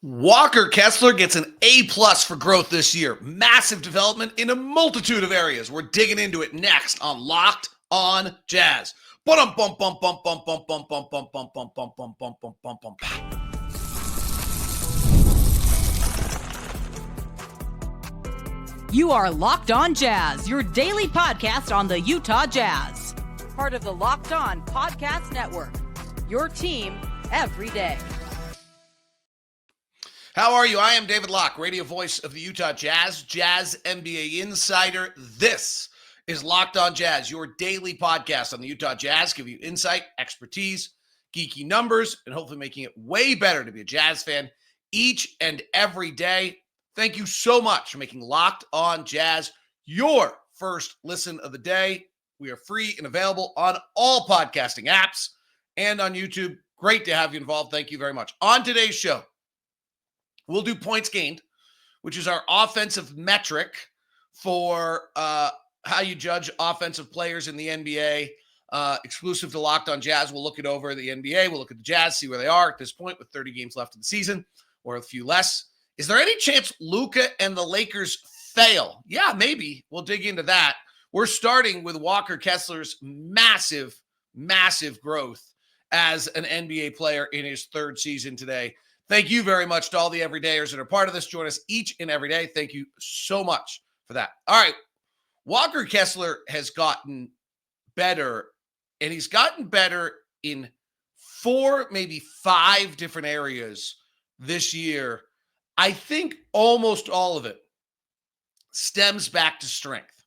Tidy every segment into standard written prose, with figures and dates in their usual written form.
Walker Kessler gets an A+ for growth this year. Massive development in a multitude of areas. We're digging into it next on Locked on Jazz. You are Locked on Jazz, your daily podcast on the Utah Jazz. Part of the Locked on Podcast Network. Your team every day. How are you? I am David Locke, radio voice of the Utah Jazz, Jazz NBA insider. This is Locked on Jazz, your daily podcast on the Utah Jazz, give you insight, expertise, geeky numbers, and hopefully making it way better to be a Jazz fan each and every day. Thank you so much for making Locked on Jazz your first listen of the day. We are free and available on all podcasting apps and on YouTube. Great to have you involved. Thank you very much. On today's show, we'll do points gained, which is our offensive metric for how you judge offensive players in the NBA. Exclusive to Locked on Jazz. We'll look it over the NBA. We'll look at the Jazz, see where they are at this point with 30 games left in the season or a few less. Is there any chance Luka and the Lakers fail? Yeah, maybe. We'll dig into that. We're starting with Walker Kessler's massive, massive growth as an NBA player in his third season today. Thank you very much to all the everydayers that are part of this. Join us each and every day. Thank you so much for that. All right. Walker Kessler has gotten better, and he's gotten better in 4, maybe 5 different areas this year. I think almost all of it stems back to strength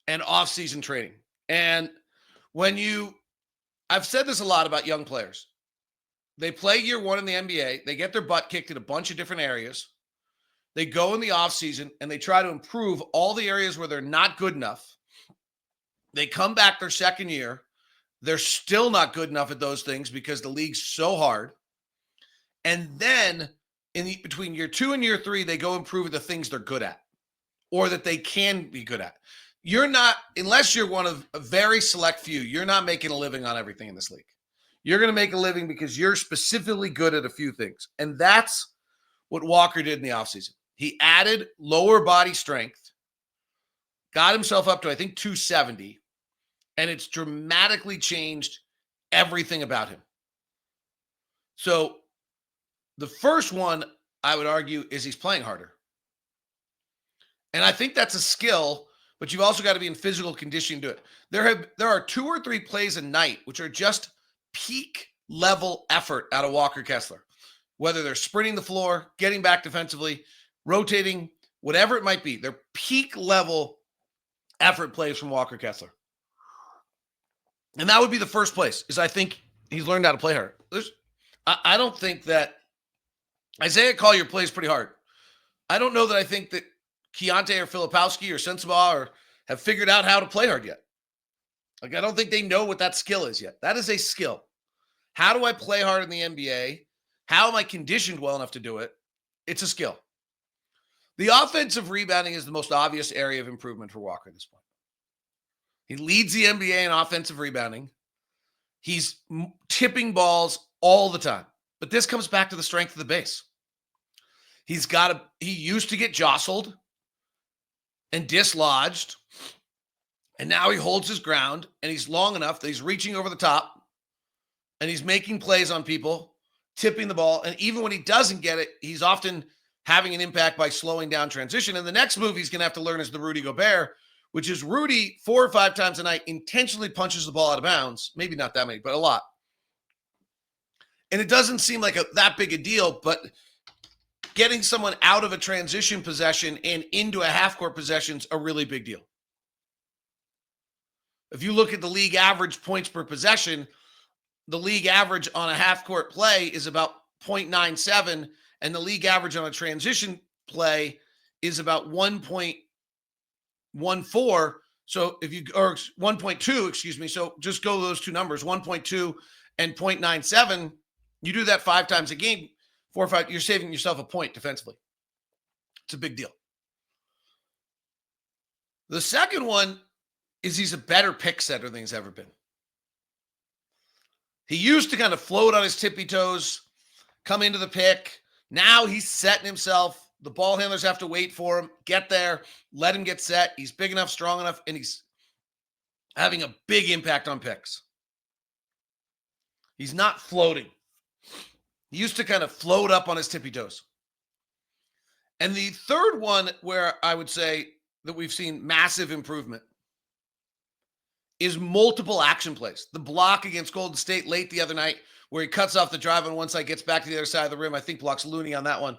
and off-season training. And I've said this a lot about young players. They play year one in the NBA. They get their butt kicked in a bunch of different areas. They go in the offseason and they try to improve all the areas where they're not good enough. They come back their second year. They're still not good enough at those things because the league's so hard. And then between year 2 and year 3, they go improve at the things they're good at or that they can be good at. You're not, unless you're one of a very select few, you're not making a living on everything in this league. You're going to make a living because you're specifically good at a few things. And that's what Walker did in the offseason. He added lower body strength, got himself up to, I think, 270, and it's dramatically changed everything about him. So the first one, I would argue, is he's playing harder. And I think that's a skill, but you've also got to be in physical conditioning to do it. There are 2 or 3 plays a night, which are just peak level effort out of Walker Kessler, whether they're sprinting the floor, getting back defensively, rotating, whatever it might be. They're peak level effort plays from Walker Kessler. And that would be the first place, is I think he's learned how to play hard. I don't think that Isaiah Collier plays pretty hard. I don't know that I think that Keontae or Filipowski or Sensabaugh have figured out how to play hard yet. Like, I don't think they know what that skill is yet. That is a skill. How do I play hard in the NBA? How am I conditioned well enough to do it? It's a skill. The offensive rebounding is the most obvious area of improvement for Walker at this point. He leads the NBA in offensive rebounding. He's tipping balls all the time. But this comes back to the strength of the base. He used to get jostled and dislodged. And now he holds his ground, and he's long enough that he's reaching over the top, and he's making plays on people, tipping the ball. And even when he doesn't get it, he's often having an impact by slowing down transition. And the next move he's going to have to learn is the Rudy Gobert, which is Rudy 4 or 5 times a night intentionally punches the ball out of bounds. Maybe not that many, but a lot. And it doesn't seem like that big a deal, but getting someone out of a transition possession and into a half-court possession is a really big deal. If you look at the league average points per possession, the league average on a half-court play is about 0.97, and the league average on a transition play is about 1.14. So or 1.2, excuse me. So just go those two numbers, 1.2 and 0.97. You do that 5 times a game, 4 or 5, you're saving yourself a point defensively. It's a big deal. The second one is he's a better pick setter than he's ever been. He used to kind of float on his tippy toes, come into the pick, Now he's setting himself. The ball handlers have to wait for him, get there, let him get set. He's big enough, strong enough, and he's having a big impact on picks. He's not floating. He used to kind of float up on his tippy toes. And the third one where I would say that we've seen massive improvement is multiple action plays. The block against Golden State late the other night where he cuts off the drive on one side, gets back to the other side of the rim, I think blocks Looney on that one,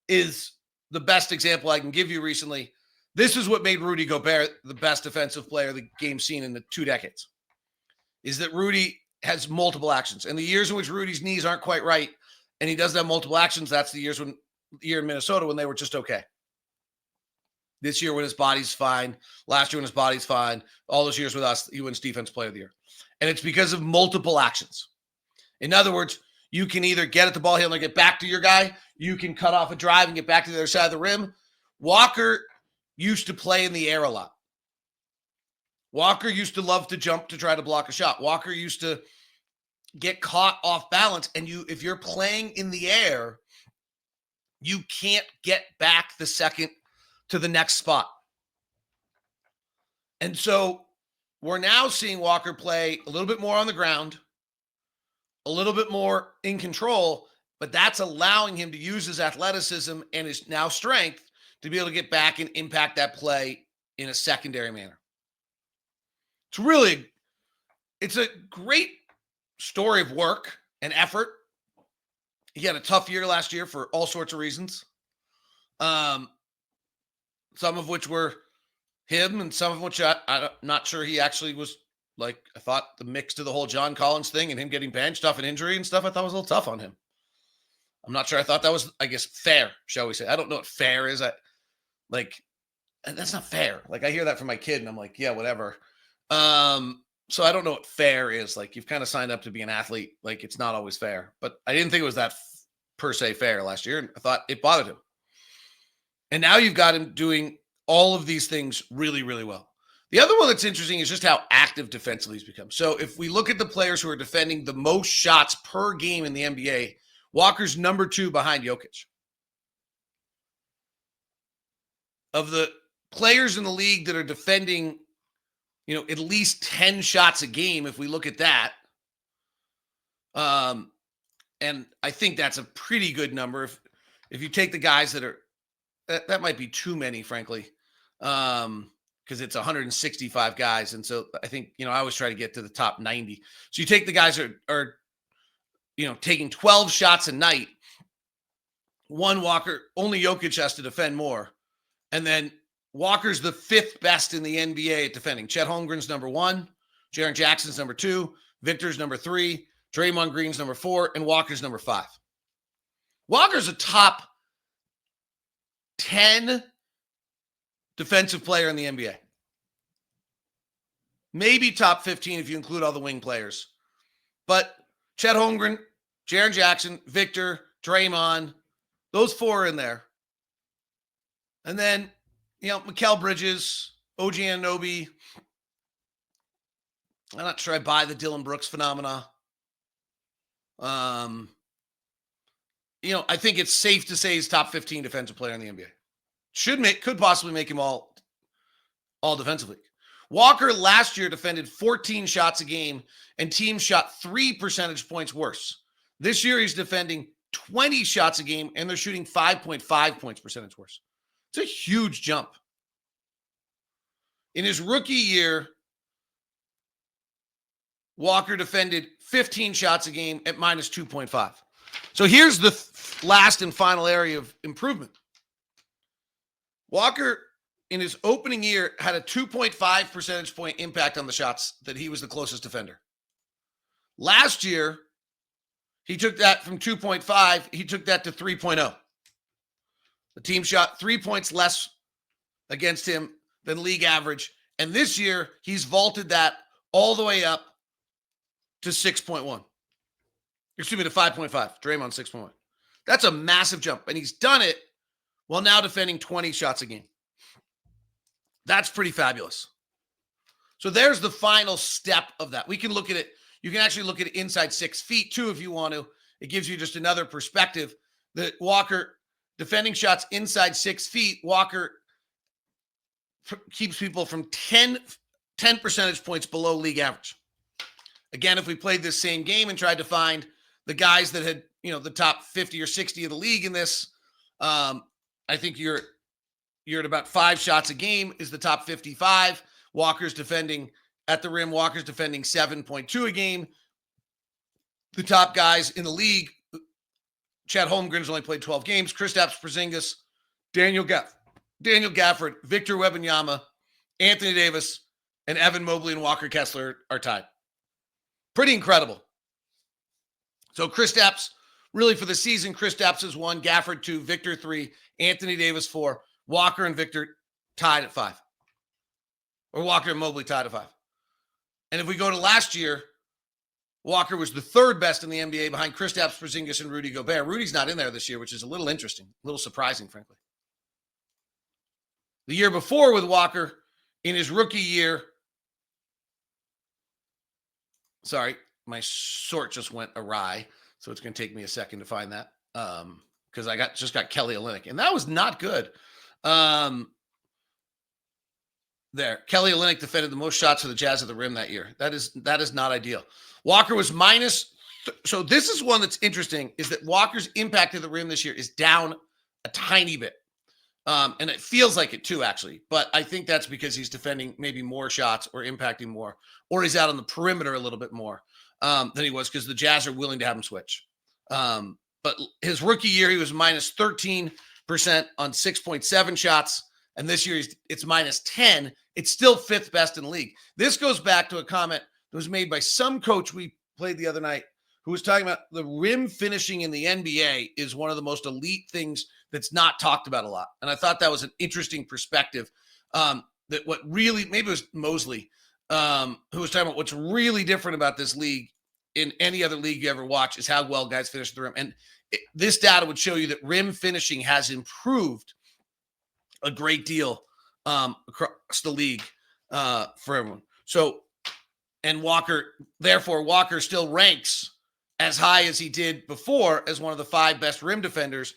is the best example I can give you recently. This is what made Rudy Gobert the best defensive player the game's seen in the 2 decades, is that Rudy has multiple actions. And the years in which Rudy's knees aren't quite right and he doesn't have multiple actions, that's the year in Minnesota when they were just okay. This year when his body's fine, last year when his body's fine, all those years with us, he wins Defense Player of the Year. And it's because of multiple actions. In other words, you can either get at the ball handler, get back to your guy. You can cut off a drive and get back to the other side of the rim. Walker used to play in the air a lot. Walker used to love to jump to try to block a shot. Walker used to get caught off balance. And if you're playing in the air, you can't get back the second to the next spot. And so we're now seeing Walker play a little bit more on the ground, a little bit more in control, but that's allowing him to use his athleticism and his now strength to be able to get back and impact that play in a secondary manner. It's a great story of work and effort. He had a tough year last year for all sorts of reasons. Some of which were him and some of which I'm not sure he actually was like, I thought the mix to the whole John Collins thing and him getting benched off an injury and stuff, I thought was a little tough on him. I'm not sure. I thought that was, I guess, fair, shall we say. I don't know what fair is. That's not fair. Like I hear that from my kid and I'm like, yeah, whatever. So I don't know what fair is. Like you've kind of signed up to be an athlete. Like it's not always fair, but I didn't think it was that per se fair last year. And I thought it bothered him. And now you've got him doing all of these things really, really well. The other one that's interesting is just how active defensively he's become. So if we look at the players who are defending the most shots per game in the NBA, Walker's number 2 behind Jokic. Of the players in the league that are defending, at least 10 shots a game, if we look at that, and I think that's a pretty good number. If you take the guys that are, that might be too many, frankly, because it's 165 guys. And so I think, I always try to get to the top 90. So you take the guys that are taking 12 shots a night. Walker, only Jokic has to defend more. And then Walker's the 5th best in the NBA at defending. Chet Holmgren's number 1. Jaren Jackson's number 2. Victor's number 3. Draymond Green's number 4. And Walker's number 5. Walker's a top 10 defensive player in the NBA. Maybe top 15 if you include all the wing players. But Chet Holmgren, Jaren Jackson, Victor, Draymond, those 4 are in there. And then, Mikal Bridges, OG Anunoby. I'm not sure I buy the Dylan Brooks phenomena. I think it's safe to say he's top 15 defensive player in the NBA. Could possibly make him all defensively. Walker last year defended 14 shots a game and teams shot 3 percentage points worse. This year he's defending 20 shots a game and they're shooting 5.5 points percentage worse. It's a huge jump. In his rookie year, Walker defended 15 shots a game at minus 2.5. So here's the last and final area of improvement. Walker, in his opening year, had a 2.5 percentage point impact on the shots that he was the closest defender. Last year, he took that from 2.5, he took that to 3.0. The team shot 3 points less against him than league average. And this year, he's vaulted that all the way up to 6.1. Excuse me, to 5.5. Draymond 6.1. That's a massive jump. And he's done it while now defending 20 shots a game. That's pretty fabulous. So there's the final step of that. We can look at it. You can actually look at it inside 6 feet too if you want to. It gives you just another perspective. The Walker defending shots inside 6 feet. Walker keeps people from 10 percentage points below league average. Again, if we played this same game and tried to find the guys that had, the top 50 or 60 of the league in this, I think you're at about 5 shots a game is the top 55. Walker's defending at the rim. Walker's defending 7.2 a game. The top guys in the league, Chet Holmgren's only played 12 games. Kristaps Porzingis, Daniel Gafford, Victor Wembanyama, Anthony Davis, and Evan Mobley and Walker Kessler are tied. Pretty incredible. So Kristaps, really for the season, Kristaps is 1, Gafford 2, Victor 3, Anthony Davis 4, Walker and Victor tied at 5. Or Walker and Mobley tied at 5. And if we go to last year, Walker was the 3rd best in the NBA behind Kristaps Porzingis and Rudy Gobert. Rudy's not in there this year, which is a little interesting, a little surprising, frankly. The year before with Walker, in his rookie year, sorry, my sort just went awry, so it's going to take me a second to find that because I just got Kelly Olynyk, and that was not good. There, Kelly Olynyk defended the most shots for the Jazz at the rim that year. That is not ideal. Walker was minus. So this is one that's interesting, is that Walker's impact at the rim this year is down a tiny bit. And it feels like it too, actually. But I think that's because he's defending maybe more shots or impacting more, or he's out on the perimeter a little bit more than he was because the Jazz are willing to have him switch. But his rookie year, he was minus 13% on 6.7 shots. And this year, it's minus 10. It's still 5th best in the league. This goes back to a comment that was made by some coach we played the other night who was talking about the rim finishing in the NBA is one of the most elite things that's not talked about a lot. And I thought that was an interesting perspective that what really, maybe it was Mosley, who was talking about what's really different about this league in any other league you ever watch is how well guys finish the rim. And this data would show you that rim finishing has improved a great deal across the league for everyone. So, and Walker still ranks as high as he did before as one of the 5 best rim defenders.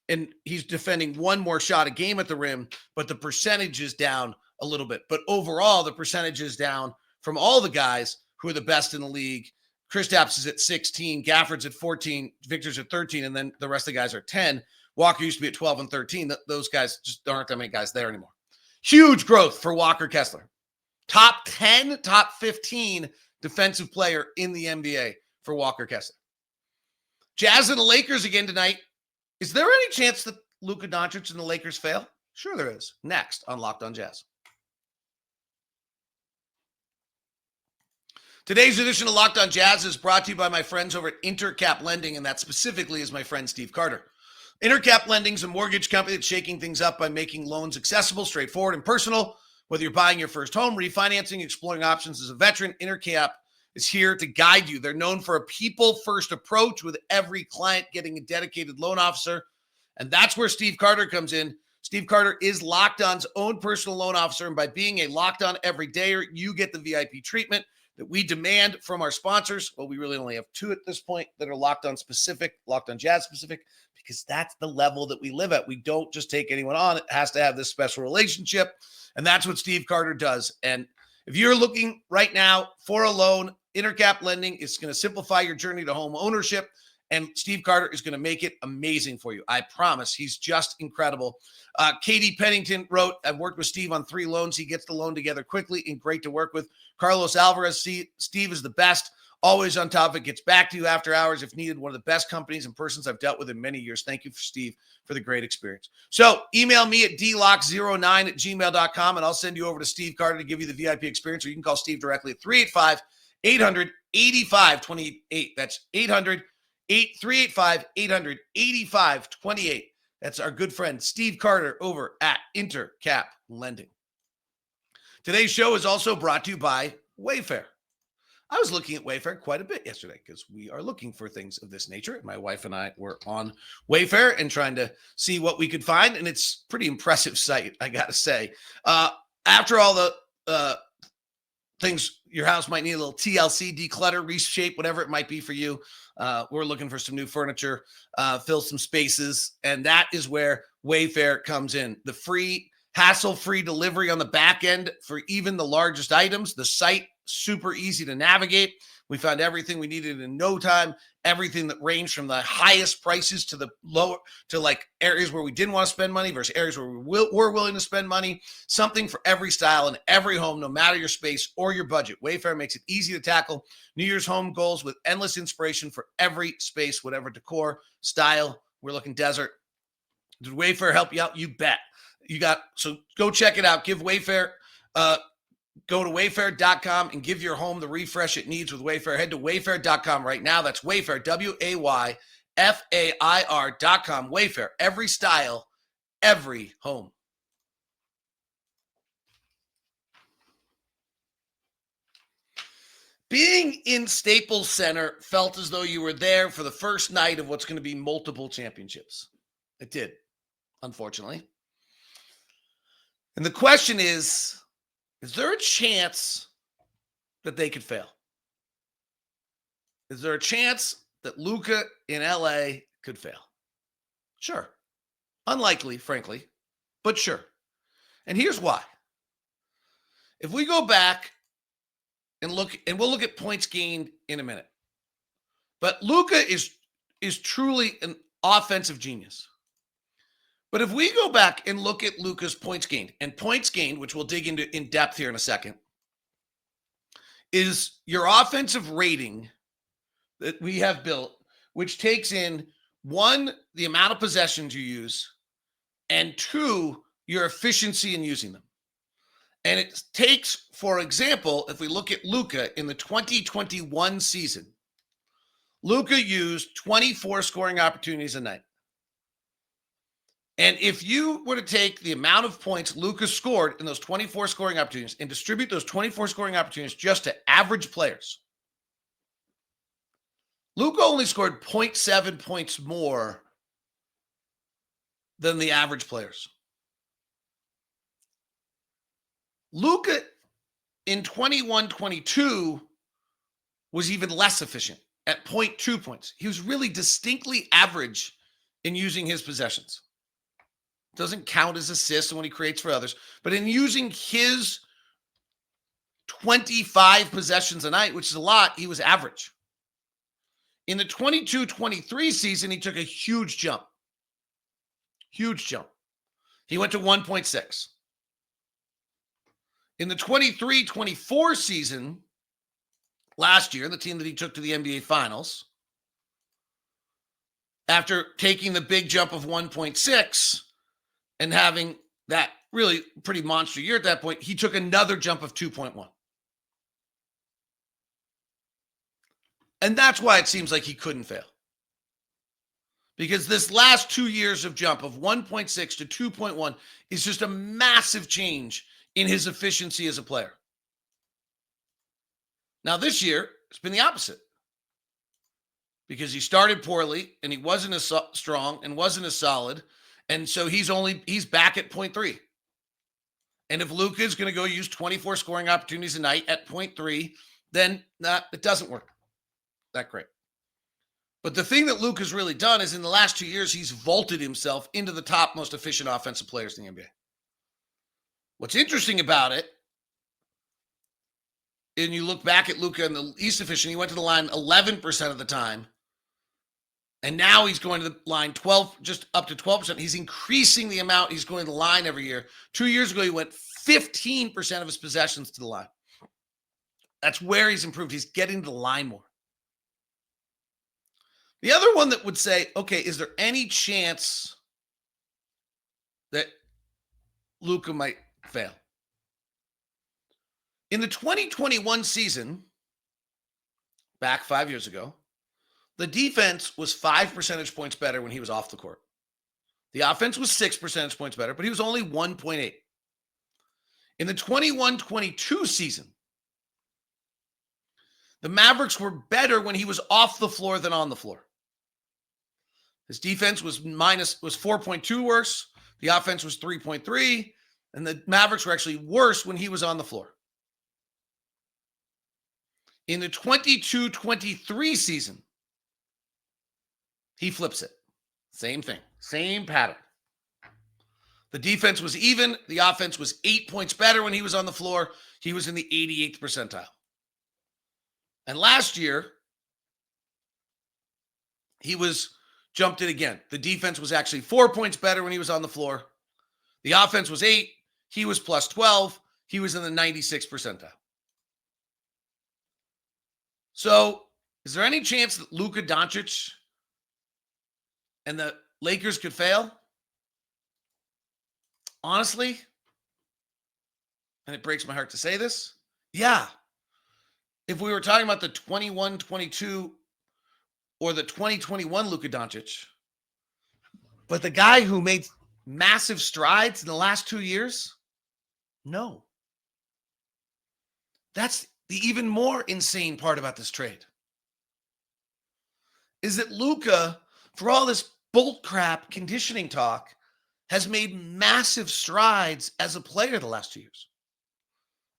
And he's defending 1 more shot a game at the rim, but the percentage is down a little bit. But overall, the percentage is down from all the guys who are the best in the league. Kristaps is at 16, Gafford's at 14, Victor's at 13, and then the rest of the guys are 10. Walker used to be at 12 and 13. Those guys just aren't that many guys there anymore. Huge growth for Walker Kessler. Top 10, top 15 defensive player in the NBA for Walker Kessler. Jazz and the Lakers again tonight. Is there any chance that Luka Doncic and the Lakers fail? Sure there is. Next on Locked on Jazz. Today's edition of Locked on Jazz is brought to you by my friends over at Intercap Lending, and that specifically is my friend Steve Carter. Intercap Lending is a mortgage company that's shaking things up by making loans accessible, straightforward, and personal. Whether you're buying your first home, refinancing, exploring options as a veteran, Intercap is here to guide you. They're known for a people-first approach with every client getting a dedicated loan officer, and that's where Steve Carter comes in. Steve Carter is Locked On's own personal loan officer, and by being a Locked On everydayer, you get the VIP treatment that we demand from our sponsors. Well, we really only have 2 at this point that are Locked On specific, Locked On Jazz specific, because that's the level that we live at. We don't just take anyone on. It has to have this special relationship, and that's what Steve Carter does. And if you're looking right now for a loan, Intercap Lending is going to simplify your journey to home ownership, and Steve Carter is going to make it amazing for you. I promise. He's just incredible. Katie Pennington wrote, I've worked with Steve on 3 loans. He gets the loan together quickly and great to work with. Carlos Alvarez, Steve is the best. Always on top of it, gets back to you after hours if needed. One of the best companies and persons I've dealt with in many years. Thank you, Steve, for the great experience. So email me at dlock09@gmail.com, and I'll send you over to Steve Carter to give you the VIP experience, or you can call Steve directly at 385-800-8528. That's 385-800-8528. That's our good friend Steve Carter over at Intercap Lending. Today's show is also brought to you by Wayfair. I was looking at Wayfair quite a bit yesterday because we are looking for things of this nature. My wife and I were on Wayfair and trying to see what we could find, and it's a pretty impressive site, I got to say. After all the things, your house might need a little TLC, declutter, reshape, whatever it might be for you. We're looking for some new furniture, fill some spaces. And that is where Wayfair comes in. The free, hassle-free delivery on the back end for even the largest items. The site, super easy to navigate. We found everything we needed in no time. Everything that ranged from the highest prices to the lower, to like areas where we didn't want to spend money versus areas where we were willing to spend money. Something for every style and every home, no matter your space or your budget. Wayfair makes it easy to tackle New Year's home goals with endless inspiration for every space, whatever decor, style. We're looking desert. Did Wayfair help you out? You bet. So go check it out. Give Wayfair, go to wayfair.com and give your home the refresh it needs with Wayfair. Head to wayfair.com right now. That's Wayfair, WAYFAIR.com. Wayfair, every style, every home. Being in Staples Center felt as though you were there for the first night of what's going to be multiple championships. It did, unfortunately. And the question is there a chance that they could fail? Is there a chance that Luka in LA could fail? Sure. Unlikely, frankly, but sure. And here's why. If we go back and look, and we'll look at points gained in a minute, but Luka is truly an offensive genius. But if we go back and look at Luka's points gained, and points gained, which we'll dig into in depth here in a second, is your offensive rating that we have built, which takes in, 1, the amount of possessions you use, and 2, your efficiency in using them. And it takes, for example, if we look at Luka in the 2021 season, Luka used 24 scoring opportunities a night. And if you were to take the amount of points Luka scored in those 24 scoring opportunities and distribute those 24 scoring opportunities just to average players, Luka only scored 0.7 points more than the average players. Luka in 21-22 was even less efficient at 0.2 points. He was really distinctly average in using his possessions. Doesn't count as assists when he creates for others, but in using his 25 possessions a night, which is a lot, he was average. In the 22-23 season, he took a huge jump. Huge jump. He went to 1.6. In the 23-24 season, last year, the team that he took to the NBA Finals, after taking the big jump of 1.6, and having that really pretty monster year at that point, he took another jump of 2.1. And that's why it seems like he couldn't fail. Because this last 2 years of jump of 1.6 to 2.1 is just a massive change in his efficiency as a player. Now this year, it's been the opposite. Because he started poorly and he wasn't as strong and wasn't as solid. And so he's back at 0.3. And if Luka is going to go use 24 scoring opportunities a night at 0.3, then it doesn't work that great. But the thing that Luka's really done is in the last 2 years, he's vaulted himself into the top most efficient offensive players in the NBA. What's interesting about it, and you look back at Luka and the least efficient, he went to the line 11% of the time. And now he's going to the line 12, just up to 12%. He's increasing the amount he's going to the line every year. 2 years ago, he went 15% of his possessions to the line. That's where he's improved. He's getting to the line more. The other one that would say, okay, is there any chance that Luka might fail? In the 2021 season, back 5 years ago, the defense was 5 percentage points better when he was off the court. The offense was 6 percentage points better, but he was only 1.8. In the 21-22 season, the Mavericks were better when he was off the floor than on the floor. His defense was 4.2 worse. The offense was 3.3, and the Mavericks were actually worse when he was on the floor. In the 22-23 season, he flips it. Same thing, same pattern. The defense was even. The offense was 8 points better when he was on the floor. He was in the 88th percentile. And last year, he was jumped it again. The defense was actually 4 points better when he was on the floor. The offense was 8. He was plus 12. He was in the 96th percentile. So, is there any chance that Luka Doncic and the Lakers could fail? Honestly, and it breaks my heart to say this, yeah. If we were talking about the 21-22 or the 2021 Luka Doncic, but the guy who made massive strides in the last 2 years, no. That's the even more insane part about this trade. Is that Luka, for all this bull crap conditioning talk, has made massive strides as a player the last 2 years.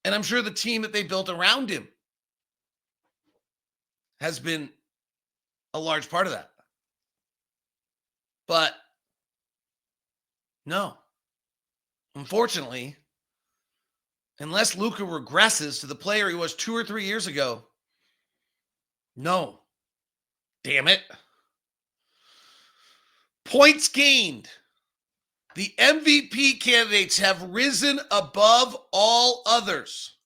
And I'm sure the team that they built around him has been a large part of that. But no, unfortunately, unless Luka regresses to the player he was 2 or 3 years ago, no. Damn it. Points gained. The MVP candidates have risen above all others.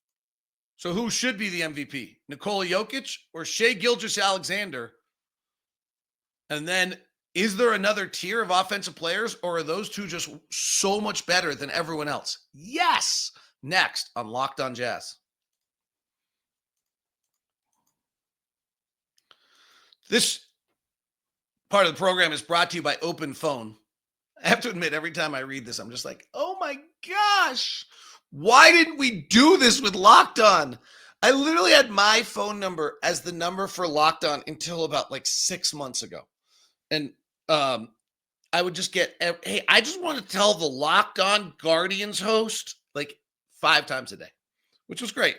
So who should be the MVP? Nikola Jokic or Shai Gilgeous-Alexander? And then is there another tier of offensive players, or are those two just so much better than everyone else? Yes. Next on Locked on Jazz. This part of the program is brought to you by Open Phone. I have to admit, every time I read this, I'm just like, oh my gosh, why didn't we do this with Locked On? I literally had my phone number as the number for Locked On until about like 6 months ago. And I would just get, hey, I just want to tell the Locked On Guardians host like 5 times a day, which was great.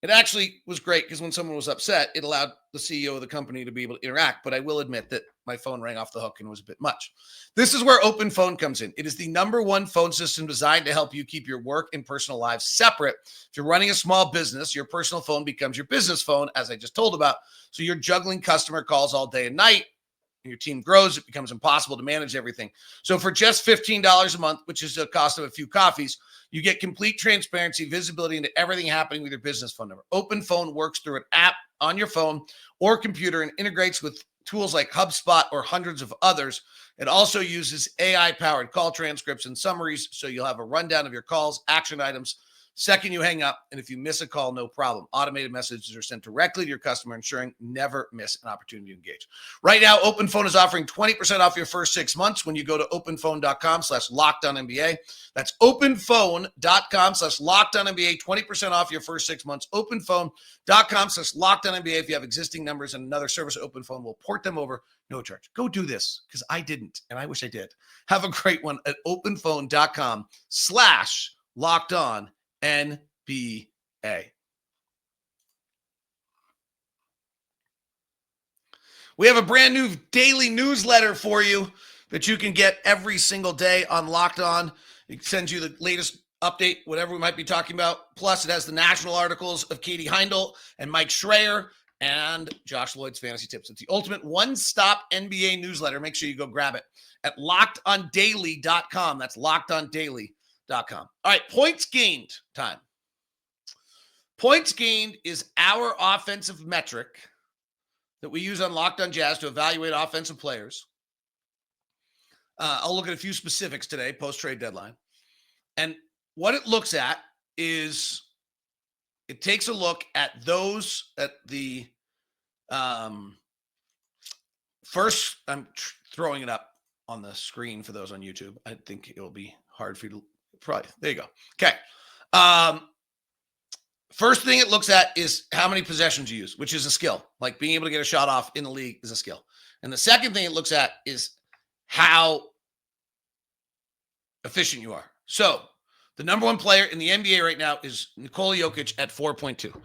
It actually was great because when someone was upset, it allowed the CEO of the company to be able to interact. But I will admit that my phone rang off the hook and was a bit much. This is where Open Phone comes in. It is the #1 phone system designed to help you keep your work and personal lives separate. If you're running a small business, your personal phone becomes your business phone, as I just told about. So you're juggling customer calls all day and night. Your team grows, it becomes impossible to manage everything. So for just $15 a month, which is the cost of a few coffees, you get complete transparency, visibility into everything happening with your business phone number. Open Phone works through an app on your phone or computer and integrates with tools like HubSpot or hundreds of others. It also uses AI-powered call transcripts and summaries, so you'll have a rundown of your calls, action items, second you hang up, and if you miss a call, no problem. Automated messages are sent directly to your customer, ensuring never miss an opportunity to engage. Right now, Open Phone is offering 20% off your first 6 months when you go to openphone.com/lockedonnba. That's openphone.com/lockedonnba, 20% off your first 6 months. Openphone.com/lockedonnba. If you have existing numbers and another service, Open Phone will port them over, no charge. Go do this, because I didn't, and I wish I did. Have a great one at openphone.com/lockedonnba. We have a brand new daily newsletter for you that you can get every single day on Locked On. It sends you the latest update, whatever we might be talking about. Plus, it has the national articles of Katie Heindel and Mike Schreier and Josh Lloyd's fantasy tips. It's the ultimate one-stop NBA newsletter. Make sure you go grab it at lockedondaily.com. That's lockedondaily.com. All right, points gained time. Points gained is our offensive metric that we use on Locked on Jazz to evaluate offensive players. I'll look at a few specifics today, post-trade deadline. And what it looks at is it takes a look at those at the first. I'm throwing it up on the screen for those on YouTube. I think it will be hard for you to probably. There you go. Okay. First thing it looks at is how many possessions you use, which is a skill. Like being able to get a shot off in the league is a skill. And the second thing it looks at is how efficient you are. So the #1 player in the NBA right now is Nikola Jokic at 4.2.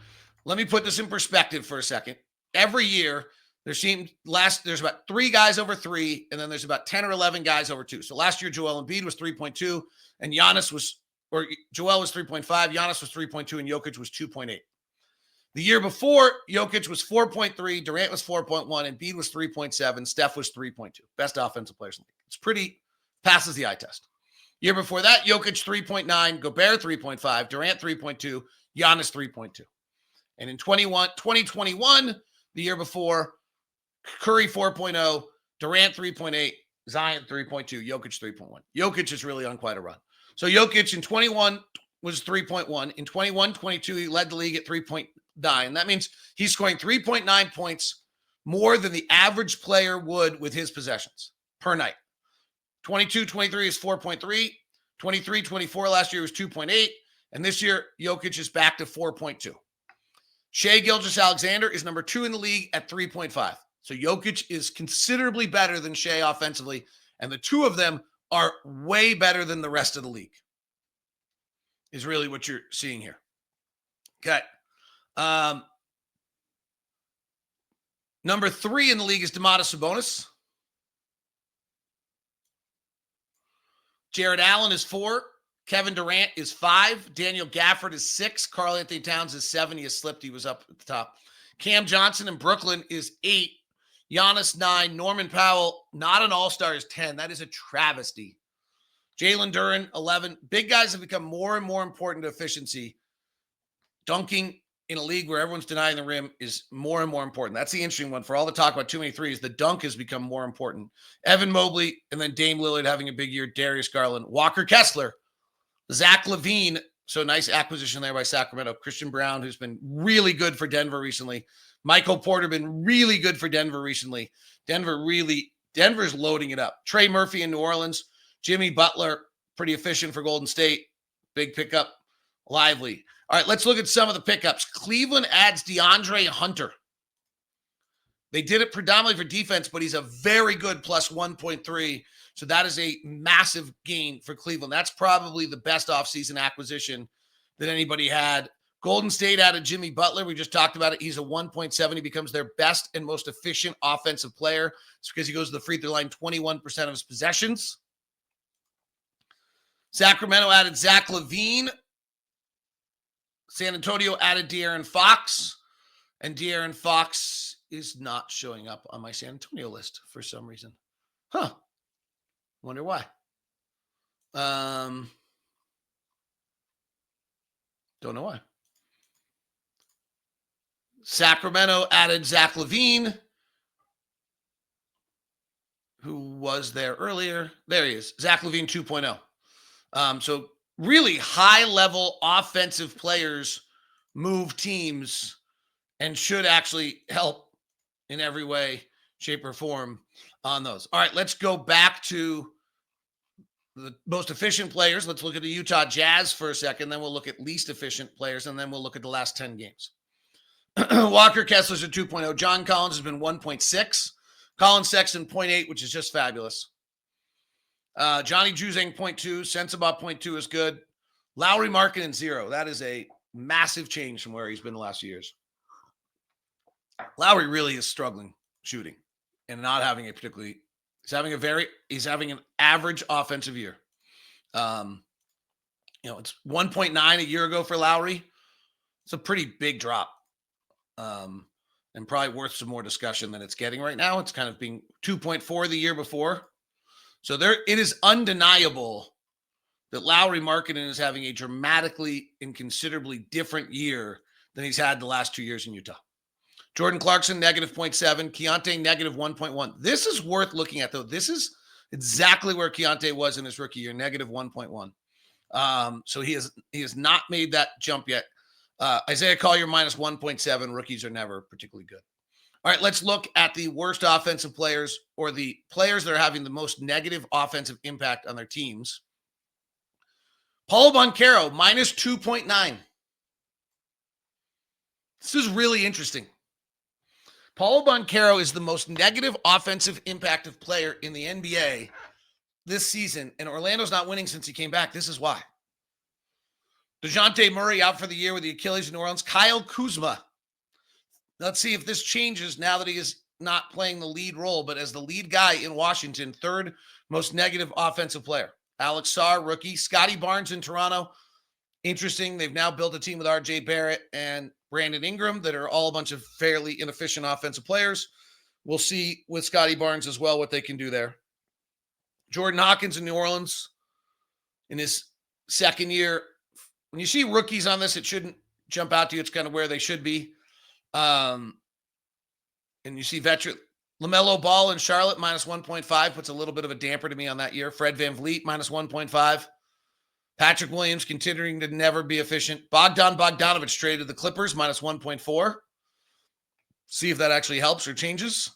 Let me put this in perspective for a second. Every year, there's about 3 guys over 3, and then there's about 10 or 11 guys over 2. So last year, Joel Embiid was 3.2, and Joel was 3.5, Giannis was 3.2, and Jokic was 2.8. The year before, Jokic was 4.3, Durant was 4.1, Embiid was 3.7, Steph was 3.2. Best offensive players in the league. It's pretty, passes the eye test. Year before that, Jokic 3.9, Gobert 3.5, Durant 3.2, Giannis 3.2. And in 2021, the year before, Curry 4.0, Durant 3.8, Zion 3.2, Jokic 3.1. Jokic is really on quite a run. So Jokic in 21 was 3.1. In 21-22, he led the league at 3.9. That means he's scoring 3.9 points more than the average player would with his possessions per night. 22-23 is 4.3. 23-24 last year was 2.8. And this year, Jokic is back to 4.2. Shai Gilgeous-Alexander is number 2 in the league at 3.5. So Jokic is considerably better than Shai offensively, and the two of them are way better than the rest of the league, is really what you're seeing here. Okay. Number 3 in the league is Domantas Sabonis. Jared Allen is 4. Kevin Durant is 5. Daniel Gafford is 6. Karl-Anthony Towns is 7. He has slipped. He was up at the top. Cam Johnson in Brooklyn is 8. Giannis 9. Norman Powell, not an all-star, is 10. That is a travesty. Jalen Duren 11. Big guys have become more and more important to efficiency. Dunking in a league where everyone's denying the rim is more and more important. That's the interesting one. For all the talk about too many threes, the dunk has become more important. Evan Mobley, and then Dame Lillard having a big year. Darius Garland. Walker Kessler. Zach LaVine. So nice acquisition there by Sacramento. Christian Brown, who's been really good for Denver recently. Michael Porter been really good for Denver recently. Denver's loading it up. Trey Murphy in New Orleans. Jimmy Butler, pretty efficient for Golden State. Big pickup. Lively. All right, let's look at some of the pickups. Cleveland adds DeAndre Hunter. They did it predominantly for defense, but he's a very good plus 1.3. So that is a massive gain for Cleveland. That's probably the best offseason acquisition that anybody had. Golden State added Jimmy Butler. We just talked about it. He's a 1.7. He becomes their best and most efficient offensive player. It's because he goes to the free throw line 21% of his possessions. Sacramento added Zach LaVine. San Antonio added De'Aaron Fox. And De'Aaron Fox is not showing up on my San Antonio list for some reason. Wonder why. Don't know why. Sacramento added Zach LaVine, who was there earlier. There he is. Zach LaVine 2.0. So really high-level offensive players move teams and should actually help in every way, shape, or form on those. All right, let's go back to the most efficient players. Let's look at the Utah Jazz for a second. Then we'll look at least efficient players, and then we'll look at the last 10 games. Walker Kessler's a 2.0. John Collins has been 1.6. Colin Sexton 0.8, which is just fabulous. Johnny Juzang 0.2. Sensabaugh 0.2 is good. Lowry Markkanen 0. That is a massive change from where he's been the last few years. Lowry really is struggling shooting and not having a particularly. He's having an average offensive year. It's 1.9 a year ago for Lowry. It's a pretty big drop. And probably worth some more discussion than it's getting right now. It's kind of being 2.4 the year before. So it is undeniable that Lowry Markkanen is having a dramatically and considerably different year than he's had the last 2 years in Utah. Jordan Clarkson, negative 0.7. Keontae, negative 1.1. This is worth looking at, though. This is exactly where Keontae was in his rookie year, negative 1.1. So he has not made that jump yet. Isaiah Collier, minus 1.7. Rookies are never particularly good. All right, let's look at the worst offensive players, or the players that are having the most negative offensive impact on their teams. Paolo Banchero, minus 2.9. This is really interesting. Paolo Banchero is the most negative offensive impacted player in the NBA this season, and Orlando's not winning since he came back. This is why. DeJounte Murray out for the year with the Achilles in New Orleans. Kyle Kuzma Let's see if this changes now that he is not playing the lead role, but as the lead guy in Washington, third most negative offensive player. Alex Sarr, rookie. Scotty Barnes in Toronto. Interesting. They've now built a team with RJ Barrett and Brandon Ingram that are all a bunch of fairly inefficient offensive players. We'll see with Scotty Barnes as well what they can do there. Jordan Hawkins in New Orleans in his second year. When you see rookies on this, it shouldn't jump out to you. It's kind of where they should be. And you see veteran LaMelo Ball in Charlotte, minus 1.5, puts a little bit of a damper to me on that year. Fred VanVleet, minus 1.5. Patrick Williams continuing to never be efficient. Bogdan Bogdanovic traded to the Clippers, minus 1.4. See if that actually helps or changes.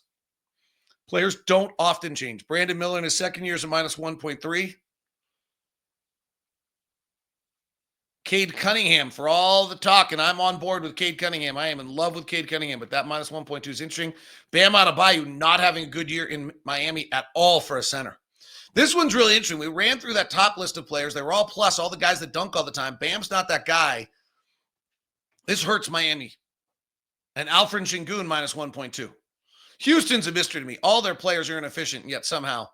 Players don't often change. Brandon Miller in his second year is a minus 1.3. Cade Cunningham, for all the talk, and I'm on board with Cade Cunningham. I am in love with Cade Cunningham, but that minus 1.2 is interesting. Bam Adebayo not having a good year in Miami at all for a center. This one's really interesting. We ran through that top list of players. They were all plus, all the guys that dunk all the time. Bam's not that guy. This hurts Miami. And Alfred Şengün, minus 1.2. Houston's a mystery to me. All their players are inefficient, yet somehow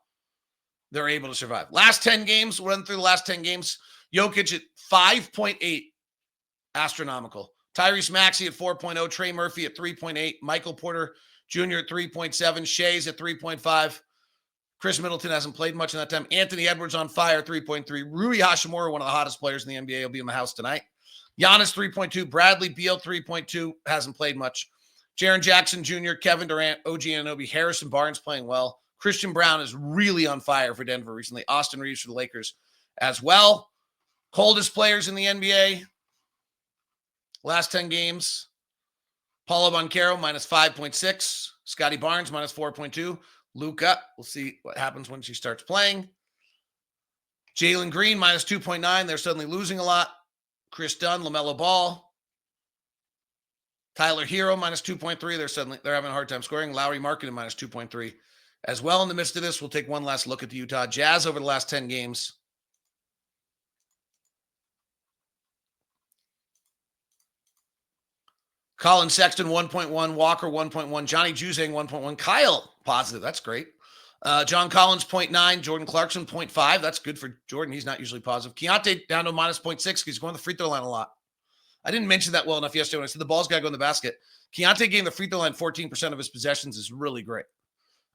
they're able to survive. Last 10 games, we'll run through the last 10 games. Jokic at 5.8, astronomical. Tyrese Maxey at 4.0, Trey Murphy at 3.8, Michael Porter Jr. at 3.7, Shai's at 3.5. Chris Middleton hasn't played much in that time. Anthony Edwards on fire, 3.3. Rui Hachimura, one of the hottest players in the NBA, will be in the house tonight. Giannis, 3.2. Bradley Beal, 3.2. Hasn't played much. Jaren Jackson Jr., Kevin Durant, OG Anunoby, Harrison Barnes playing well. Christian Brown is really on fire for Denver recently. Austin Reeves for the Lakers as well. Coldest players in the NBA. Last 10 games. Paulo Banchero, minus 5.6. Scotty Barnes, minus 4.2. Luka, we'll see what happens when she starts playing. Jalen Green, minus 2.9. They're suddenly losing a lot. Chris Dunn, LaMelo Ball. Tyler Hero, minus 2.3. They're having a hard time scoring. Lauri Markkanen, minus 2.3. As well, in the midst of this, we'll take one last look at the Utah Jazz over the last 10 games. Colin Sexton, 1.1. Walker, 1.1. Johnny Juzang, 1.1. Kyle, positive. That's great. John Collins, 0.9. Jordan Clarkson, 0.5. That's good for Jordan. He's not usually positive. Keontae down to minus 0.6 because he's going to the free throw line a lot. I didn't mention that well enough yesterday when I said the ball's got to go in the basket. Keontae getting the free throw line 14% of his possessions is really great.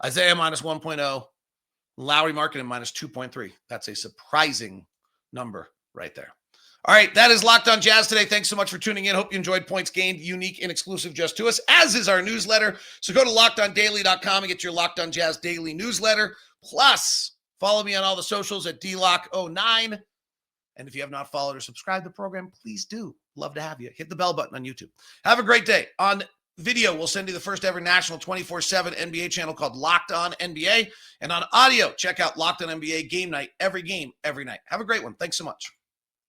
Isaiah, minus 1.0. Lauri Markkanen, minus 2.3. That's a surprising number right there. All right, that is Locked On Jazz today. Thanks so much for tuning in. Hope you enjoyed Points Gained, unique and exclusive just to us, as is our newsletter. So go to LockedOnDaily.com and get your Locked On Jazz daily newsletter. Plus, follow me on all the socials at DLock09. And if you have not followed or subscribed to the program, please do. Love to have you. Hit the bell button on YouTube. Have a great day. On video, we'll send you the first ever national 24/7 NBA channel called Locked On NBA. And on audio, check out Locked On NBA Game Night, every game, every night. Have a great one. Thanks so much.